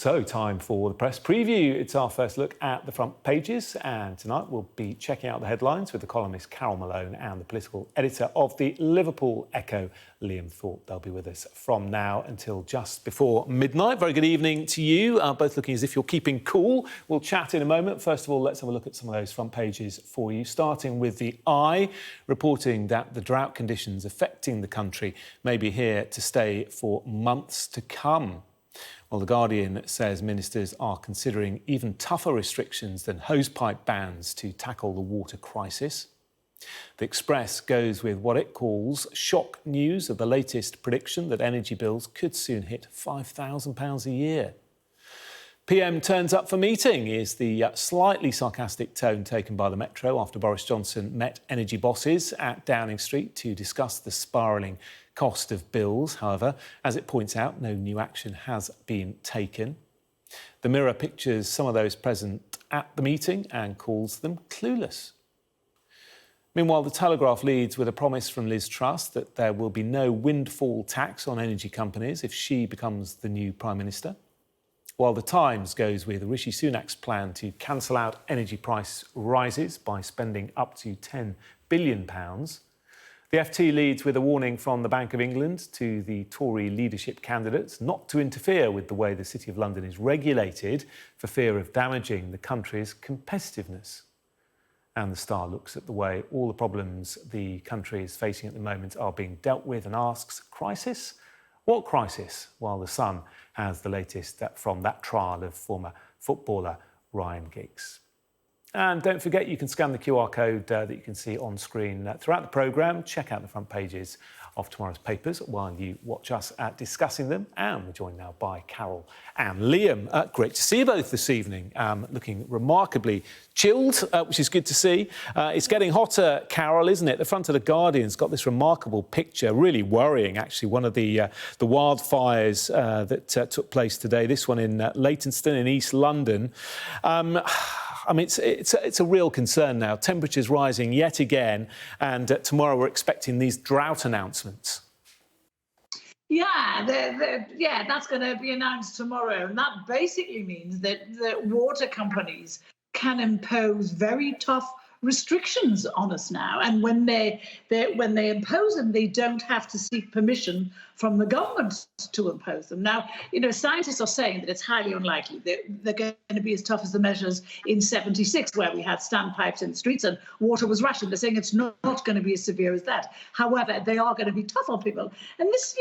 So, time for the press preview. It's our first look at the front pages, and tonight we'll be checking out the headlines with the columnist Carole Malone and the political editor of the Liverpool Echo, Liam Thorp. They'll be with us from now until just before midnight. Very good evening to you, both looking as if you're keeping cool. We'll chat in a moment. First of all, let's have a look at some of those front pages for you, starting with the Eye, reporting that the drought conditions affecting the country may be here to stay for months to come. Well, The Guardian says ministers are considering even tougher restrictions than hosepipe bans to tackle the water crisis. The Express goes with what it calls shock news of the latest prediction that energy bills could soon hit £5,000 a year. PM turns up for meeting is the slightly sarcastic tone taken by the Metro after Boris Johnson met energy bosses at Downing Street to discuss the spiralling cost of bills. However, as it points out, no new action has been taken. The Mirror pictures some of those present at the meeting and calls them clueless. Meanwhile, The Telegraph leads with a promise from Liz Truss that there will be no windfall tax on energy companies if she becomes the new Prime Minister. While The Times goes with Rishi Sunak's plan to cancel out energy price rises by spending up to £10 billion. The FT leads with a warning from the Bank of England to the Tory leadership candidates not to interfere with the way the City of London is regulated for fear of damaging the country's competitiveness. And The Star looks at the way all the problems the country is facing at the moment are being dealt with and asks, crisis? What crisis? While The Sun has the latest from that trial of former footballer Ryan Giggs. And don't forget, you can scan the QR code that you can see on screen throughout the programme. Check out the front pages of tomorrow's papers while you watch us discussing them. And we're joined now by Carole and Liam. Great to see you both this evening. Looking remarkably chilled, which is good to see. It's getting hotter, Carole, isn't it? The front of The Guardian's got this remarkable picture, really worrying, actually. One of the wildfires that took place today, this one in Leytonstone in East London. I mean, it's a real concern now. Temperatures rising yet again, and tomorrow we're expecting these drought announcements. Yeah, that's going to be announced tomorrow, and that basically means that water companies can impose very tough restrictions on us now. And when they impose them, they don't have to seek permission from the government to impose them. Now, scientists are saying that it's highly unlikely that they're going to be as tough as the measures in '76, where we had standpipes in the streets and water was rationed. They're saying it's not going to be as severe as that. However, they are going to be tough on people. And this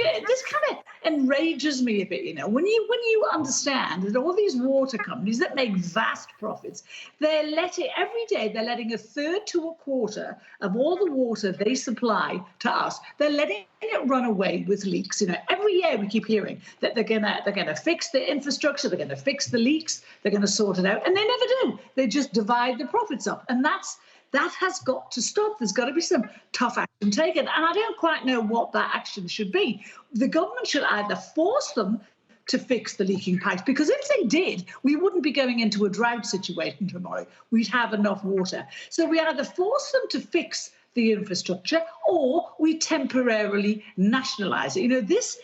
kind of enrages me a bit, when you understand that all these water companies that make vast profits, every day they're letting a third to a quarter of all the water they supply to us, they're letting it run away with leaks. Every year we keep hearing that they're gonna fix the infrastructure, they're gonna fix the leaks, they're gonna sort it out, and they never do. They just divide the profits up, and that has got to stop. There's got to be some tough action taken, and I don't quite know what that action should be. The government should either force them to fix the leaking pipes, because if they did, we wouldn't be going into a drought situation tomorrow. We'd have enough water. So we either force them to fix the infrastructure, or we temporarily nationalise it. This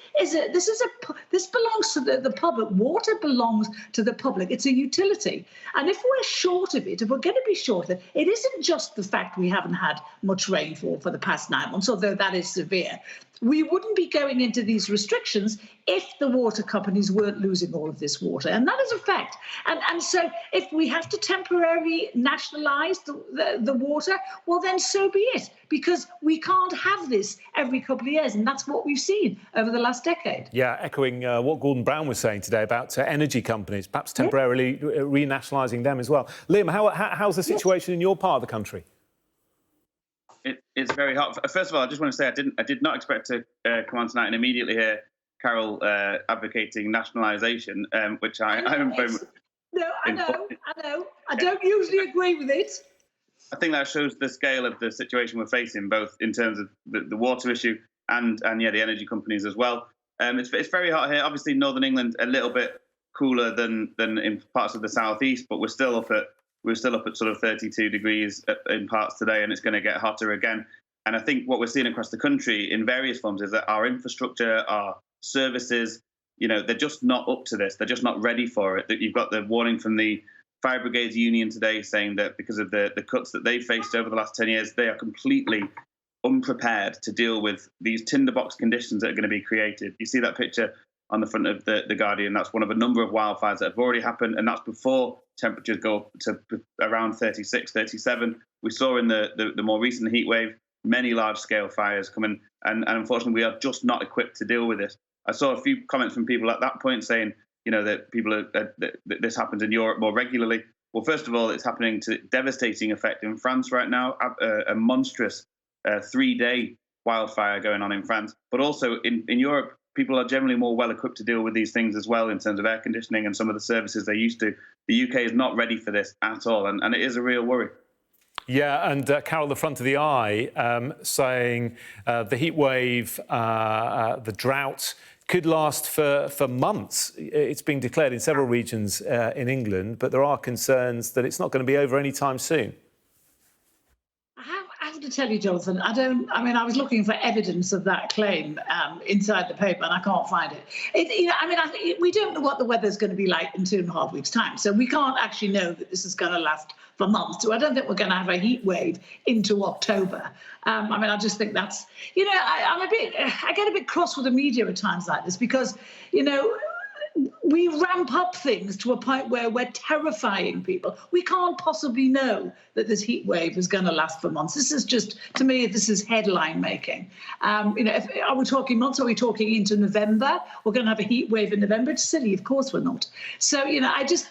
belongs to the public. Water belongs to the public. It's a utility, and if we're short of it, if we're going to be short of it, it isn't just the fact we haven't had much rainfall for the past 9 months, although that is severe. We wouldn't be going into these restrictions if the water companies weren't losing all of this water. And that is a fact. And so if we have to temporarily nationalise the water, well, then so be it, because we can't have this every couple of years. And that's what we've seen over the last decade. Yeah, echoing what Gordon Brown was saying today about energy companies, perhaps temporarily renationalising them as well. Liam, how's the situation in your part of the country? It's very hot. First of all, I just want to say I did not expect to come on tonight and immediately hear Carole advocating nationalisation, which I'm very much... No, I know. I don't usually agree with it. I think that shows the scale of the situation we're facing, both in terms of the water issue and the energy companies as well. It's very hot here. Obviously, Northern England a little bit cooler than in parts of the southeast, but we're still up at sort of 32 degrees in parts today, and it's going to get hotter again. And I think what we're seeing across the country in various forms is that our infrastructure, our services, they're just not up to this. They're just not ready for it. That you've got the warning from the Fire Brigades Union today saying that because of the cuts that they've faced over the last 10 years, they are completely unprepared to deal with these tinderbox conditions that are going to be created. You see that picture on the front of the Guardian. That's one of a number of wildfires that have already happened, and that's before temperatures go up to around 36, 37. We saw in the more recent heat wave many large-scale fires coming, and unfortunately we are just not equipped to deal with it. I saw a few comments from people at that point saying, that people that this happens in Europe more regularly. Well, first of all, it's happening to devastating effect in France right now, a monstrous 3-day wildfire going on in France. But also in Europe, people are generally more well-equipped to deal with these things as well in terms of air conditioning and some of the services they're used to. The UK is not ready for this at all, and it is a real worry. Yeah, and Carole, the front of the eye, saying the heat wave, the drought could last for months. It's being declared in several regions in England, but there are concerns that it's not going to be over anytime soon. I have to tell you, Jonathan, I was looking for evidence of that claim inside the paper, and I can't find it. We don't know what the weather's going to be like in 2.5 weeks' time, so we can't actually know that this is going to last for months. So I don't think we're going to have a heat wave into October. I just think that's, I get a bit cross with the media at times like this because, we ramp up things to a point where we're terrifying people. We can't possibly know that this heat wave is going to last for months. This is just, to me, this is headline making. Are we talking months? Are we talking into November? We're going to have a heat wave in November? It's silly. Of course we're not. So, I just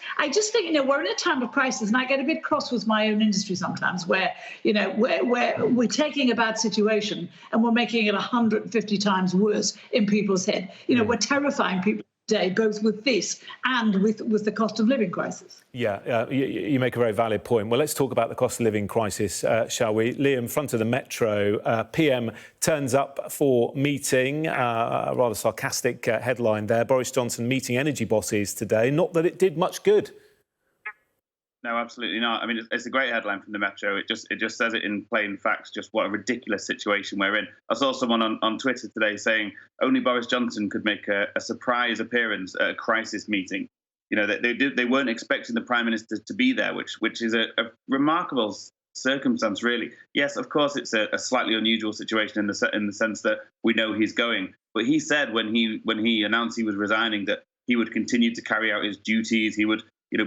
think, we're in a time of crisis, and I get a bit cross with my own industry sometimes where, we're taking a bad situation and we're making it 150 times worse in people's head. We're terrifying people today, both with this and with the cost of living crisis. Yeah, you make a very valid point. Well, let's talk about the cost of living crisis, shall we? Liam, front of the Metro, PM turns up for meeting, a rather sarcastic headline there. Boris Johnson meeting energy bosses today. Not that it did much good. No, absolutely not. It's a great headline from the Metro. It just says it in plain facts, just what a ridiculous situation we're in. I saw someone on Twitter today saying only Boris Johnson could make a surprise appearance at a crisis meeting. They weren't expecting the Prime Minister to be there, which is a remarkable circumstance, really. Yes, of course, it's a slightly unusual situation in the sense that we know he's going. But he said when he announced he was resigning that he would continue to carry out his duties. He would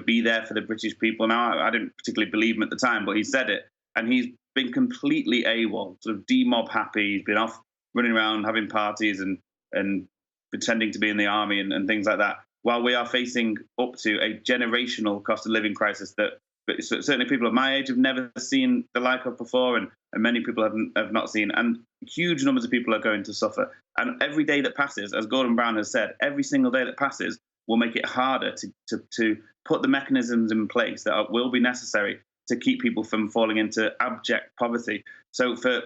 be there for the British people. Now, I didn't particularly believe him at the time, but he said it. And he's been completely AWOL, sort of demob happy. He's been off running around having parties and pretending to be in the army and things like that, while we are facing up to a generational cost of living crisis that certainly people of my age have never seen the like of before, and many people have not seen. And huge numbers of people are going to suffer. And every day that passes, as Gordon Brown has said, every single day that passes will make it harder to put the mechanisms in place that will be necessary to keep people from falling into abject poverty. So for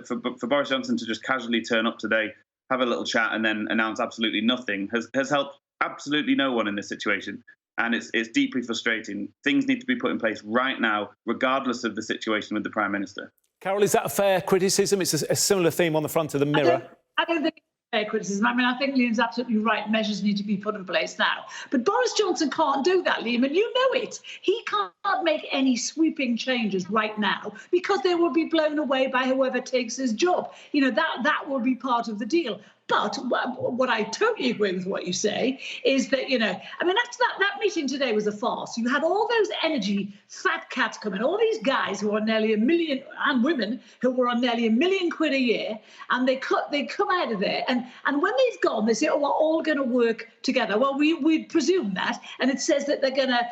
Boris Johnson to just casually turn up today, have a little chat, and then announce absolutely nothing has helped absolutely no one in this situation. And it's deeply frustrating. Things need to be put in place right now, regardless of the situation with the Prime Minister. Carole, is that a fair criticism? It's a similar theme on the front of the Mirror. I don't think fair criticism. I think Liam's absolutely right. Measures need to be put in place now. But Boris Johnson can't do that, Liam, and you know it. He can't make any sweeping changes right now because they will be blown away by whoever takes his job. That will be part of the deal. But what I totally agree with what you say is that, that meeting today was a farce. You had all those energy fat cats come in, all these guys who are nearly $1 million, and women who were on nearly £1 million a year, and they come out of there. And when they've gone, they say, oh, we're all going to work together. Well, we presume that. And it says that they're going to,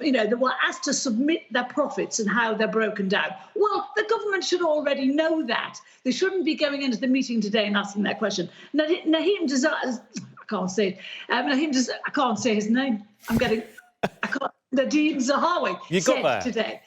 they were asked to submit their profits and how they're broken down. Well, the government should already know that. They shouldn't be going into the meeting today and asking that question. Nadeem Desire, I can't say it. I can't say his name. Nadeem Zahawi said today.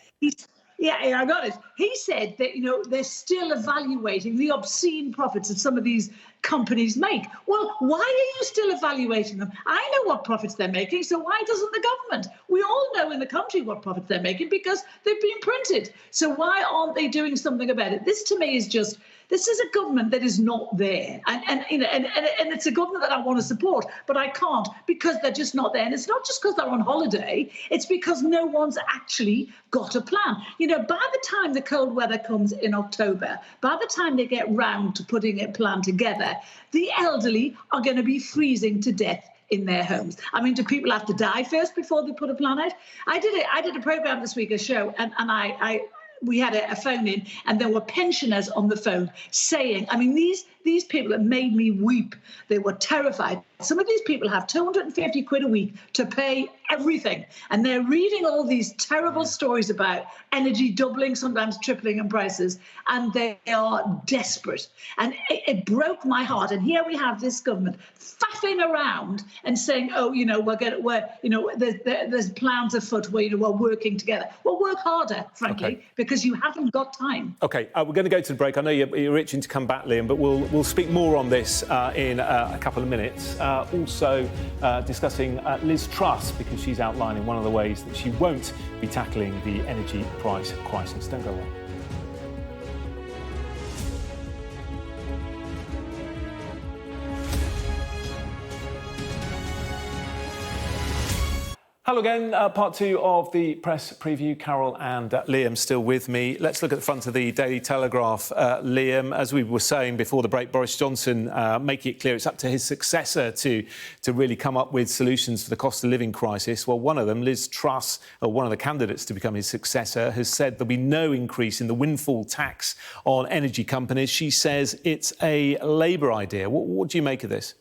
I got it. He said that, they're still evaluating the obscene profits that some of these companies make. Well, why are you still evaluating them? I know what profits they're making, so why doesn't the government? We all know in the country what profits they're making because they've been printed. So why aren't they doing something about it? This, to me, is just This is a government that is not there. And it's a government that I want to support, but I can't because they're just not there. And it's not just because they're on holiday. It's because no one's actually got a plan. You know, by the time the cold weather comes in October, by the time they get round to putting a plan together, the elderly are going to be freezing to death in their homes. I mean, do people have to die first before they put a plan out? I did a program this week, a show, and we had a phone in, and there were pensioners on the phone saying, I mean, these people that made me weep. They were terrified. Some of these people have 250 quid a week to pay everything. And they're reading all these terrible stories about energy doubling, sometimes tripling in prices. And they are desperate. And it broke my heart. And here we have this government faffing around and saying, oh, you know, there's plans afoot where, you know, we're working together. Well, work harder, frankly, because you haven't got time. OK, we're going to go to the break. I know you're itching to come back, Liam, but we'll speak more on this in a couple of minutes. Also discussing Liz Truss, because she's outlining one of the ways that she won't be tackling the energy price crisis. Don't go away. Hello again, part two of the press preview. Carole and Liam still with me. Let's look at the front of the Daily Telegraph. Liam, as we were saying before the break, Boris Johnson making it clear it's up to his successor to really come up with solutions for the cost of living crisis. Well, one of them, Liz Truss, one of the candidates to become his successor, has said there'll be no increase in the windfall tax on energy companies. She says it's a Labour idea. What do you make of this?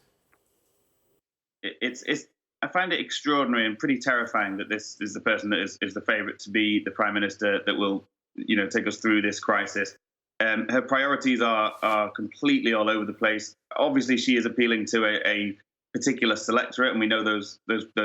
I find it extraordinary and pretty terrifying that this is the person that is the favourite to be the Prime Minister that will, you know, take us through this crisis. Her priorities are completely all over the place. Obviously, she is appealing to a particular selectorate, and we know those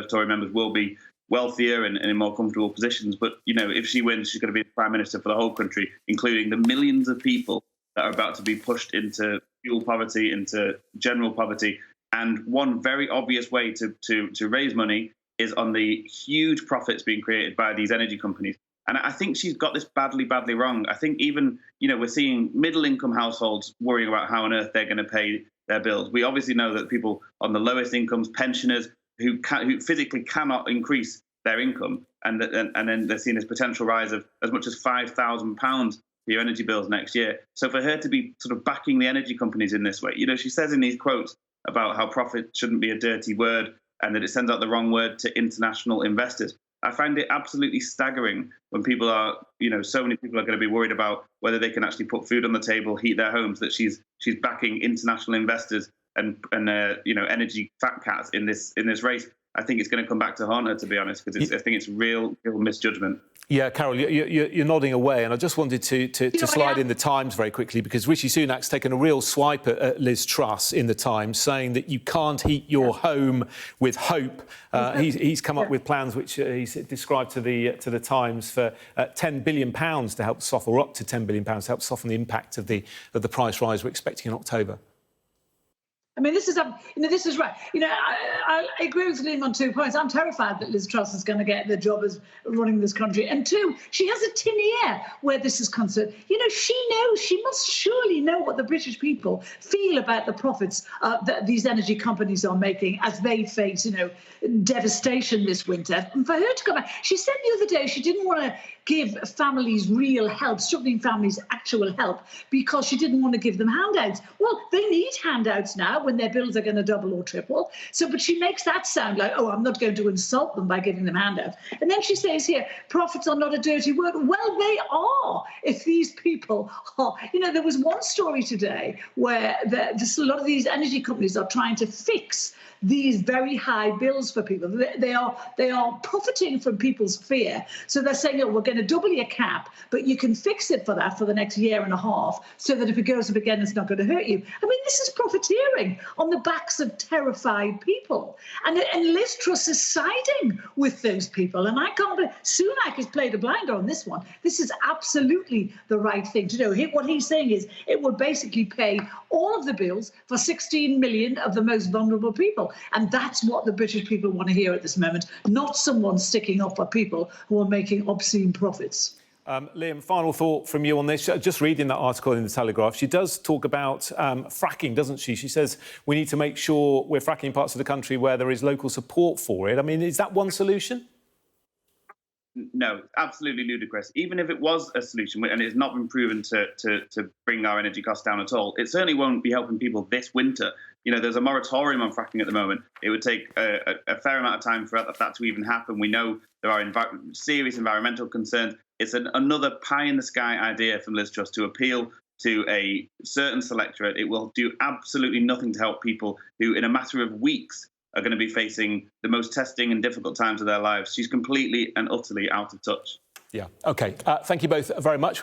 Tory members will be wealthier and in more comfortable positions. But, you know, if she wins, she's going to be the Prime Minister for the whole country, including the millions of people that are about to be pushed into fuel poverty, into general poverty. And one very obvious way to raise money is on the huge profits being created by these energy companies. And I think she's got this badly wrong. I think even, you know, we're seeing middle-income households worrying about how on earth they're going to pay their bills. We obviously know that people on the lowest incomes, pensioners who physically cannot increase their income, and then they're seeing this potential rise of as much as £5,000 for your energy bills next year. So for her to be sort of backing the energy companies in this way, you know, she says in these quotes about how profit shouldn't be a dirty word and that it sends out the wrong word to international investors. I find it absolutely staggering when people are, you know, so many people are going to be worried about whether they can actually put food on the table, heat their homes, that she's backing international investors and you know, energy fat cats in this race. I think it's going to come back to haunt her, to be honest, because I think it's real misjudgment. Yeah, Carole, you're nodding away, and I just wanted to slide in the Times very quickly, because Rishi Sunak's taken a real swipe at Liz Truss in the Times, saying that you can't heat your home with hope. He's come up with plans which he's described to the Times for £10 billion to help soften, or up to £10 billion to help soften the impact of the price rise we're expecting in October. I mean, this is right. You know, I agree with Liam on 2 points. I'm terrified that Liz Truss is going to get the job as running this country. And two, she has a tin ear where this is concerned. You know, she must surely know what the British people feel about the profits that these energy companies are making as they face, you know, devastation this winter. And for her to come back, she said the other day she didn't want to give families real help, struggling families actual help, because she didn't want to give them handouts. Well, they need handouts now when their bills are going to double or triple. But she makes that sound like, oh, I'm not going to insult them by giving them handouts. And then she says here, profits are not a dirty word. Well, they are, if these people are. You know, there was one story today where a lot of these energy companies are trying to fix these very high bills for people. They are profiting from people's fear. So they're saying, oh, we're going to double your cap, but you can fix it for that for the next year and a half, so that if it goes up again, it's not going to hurt you. I mean, this is profiteering on the backs of terrified people. And Liz Truss is siding with those people. And I can't believe Sunak has played a blinder on this one. This is absolutely the right thing to do. What he's saying is it will basically pay all of the bills for 16 million of the most vulnerable people. And that's what the British people want to hear at this moment, not someone sticking up for people who are making obscene profits. Liam, final thought from you on this. Just reading that article in the Telegraph, she does talk about fracking, doesn't she? She says we need to make sure we're fracking in parts of the country where there is local support for it. I mean, is that one solution? No, absolutely ludicrous. Even if it was a solution, and it's not been proven to bring our energy costs down at all, it certainly won't be helping people this winter. You know, there's a moratorium on fracking at the moment. It would take a fair amount of time for that to even happen. We know there are serious environmental concerns. It's another pie-in-the-sky idea from Liz Truss to appeal to a certain selectorate. It will do absolutely nothing to help people who, in a matter of weeks, are going to be facing the most testing and difficult times of their lives. She's completely and utterly out of touch. Yeah. OK. Thank you both very much.